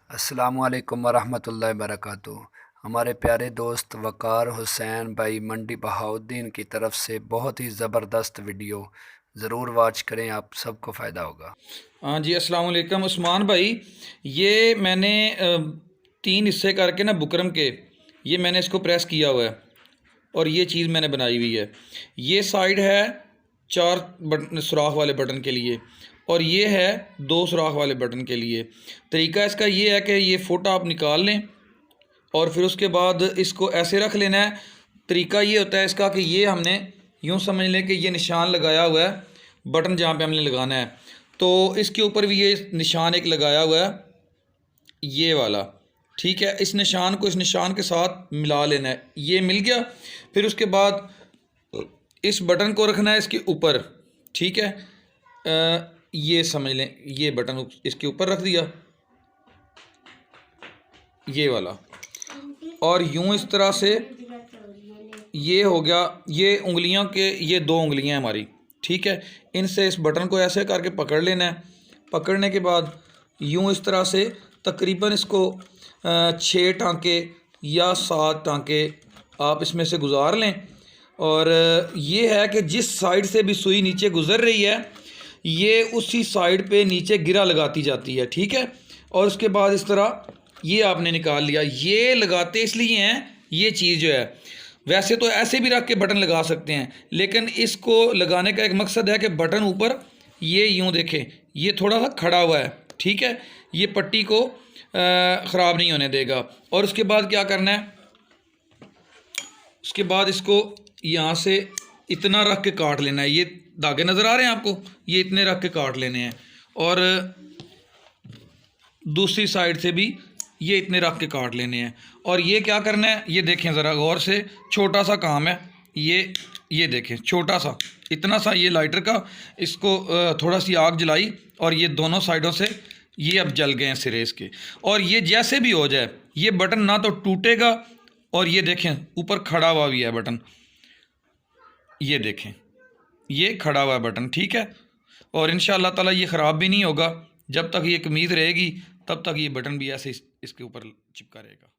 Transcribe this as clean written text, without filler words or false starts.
अस्सलामुअलैकुम वरहमतुल्लाहि वबरकातुहू। हमारे प्यारे दोस्त वक़ार हुसैन भाई मंडी बहाउद्दीन की तरफ से बहुत ही ज़बरदस्त वीडियो ज़रूर वॉच करें, आप सबको फ़ायदा होगा। हाँ जी, अस्सलाम वालेकुम उस्मान भाई। ये मैंने 3 हिस्से करके ना बुकरम के, ये मैंने इसको प्रेस किया हुआ है और ये चीज़ मैंने बनाई हुई है। ये साइड है 4 बटन सुराख वाले बटन के लिए और ये है 2 सुराख वाले बटन के लिए। तरीका इसका ये है कि ये फुट आप निकाल लें और फिर उसके बाद इसको ऐसे रख लेना है। तरीका ये होता है इसका कि ये हमने यूँ समझ लें कि ये निशान लगाया हुआ है बटन जहाँ पे हमने लगाना है, तो इसके ऊपर भी ये निशान एक लगाया हुआ है, ये वाला। ठीक है, इस निशान को इस निशान के साथ मिला लेना है। ये मिल गया। फिर उसके बाद इस बटन को रखना है इसके ऊपर। ठीक है, ये समझ लें, ये बटन इसके ऊपर रख दिया, ये वाला, और यूं इस तरह से ये हो गया। ये उंगलियों के ये 2 उंगलियां हैं हमारी। ठीक है, इनसे इस बटन को ऐसे करके पकड़ लेना है। पकड़ने के बाद यूं इस तरह से तकरीबन इसको 6 टांके या 7 टांके आप इसमें से गुजार लें। और ये है कि जिस साइड से भी सुई नीचे गुज़र रही है, ये उसी साइड पे नीचे गिरा लगाती जाती है। ठीक है, और उसके बाद इस तरह ये आपने निकाल लिया। ये लगाते इसलिए हैं, ये चीज़ जो है, वैसे तो ऐसे भी रख के बटन लगा सकते हैं, लेकिन इसको लगाने का एक मकसद है कि बटन ऊपर ये यूँ देखें, ये थोड़ा सा खड़ा हुआ है। ठीक है, ये पट्टी को ख़राब नहीं होने देगा। और उसके बाद क्या करना है, उसके बाद इसको यहाँ से इतना रख के काट लेना है। ये धागे नज़र आ रहे हैं आपको, ये इतने रख के काट लेने हैं। और दूसरी साइड से भी ये इतने रख के काट लेने हैं। और ये क्या करना है, ये देखें ज़रा गौर से, छोटा सा काम है ये देखें, छोटा सा, इतना सा ये लाइटर का, इसको थोड़ा सी आग जलाई और ये दोनों साइडों से ये अब जल गए हैं सिरे इसके। और ये जैसे भी हो जाए, ये बटन ना तो टूटेगा, और ये देखें ऊपर खड़ा हुआ भी है बटन, ये देखें ये खड़ा हुआ है बटन। ठीक है, और इंशाअल्लाह ताला ये ख़राब भी नहीं होगा। जब तक ये कमीज़ रहेगी तब तक ये बटन भी ऐसे इसके ऊपर चिपका रहेगा।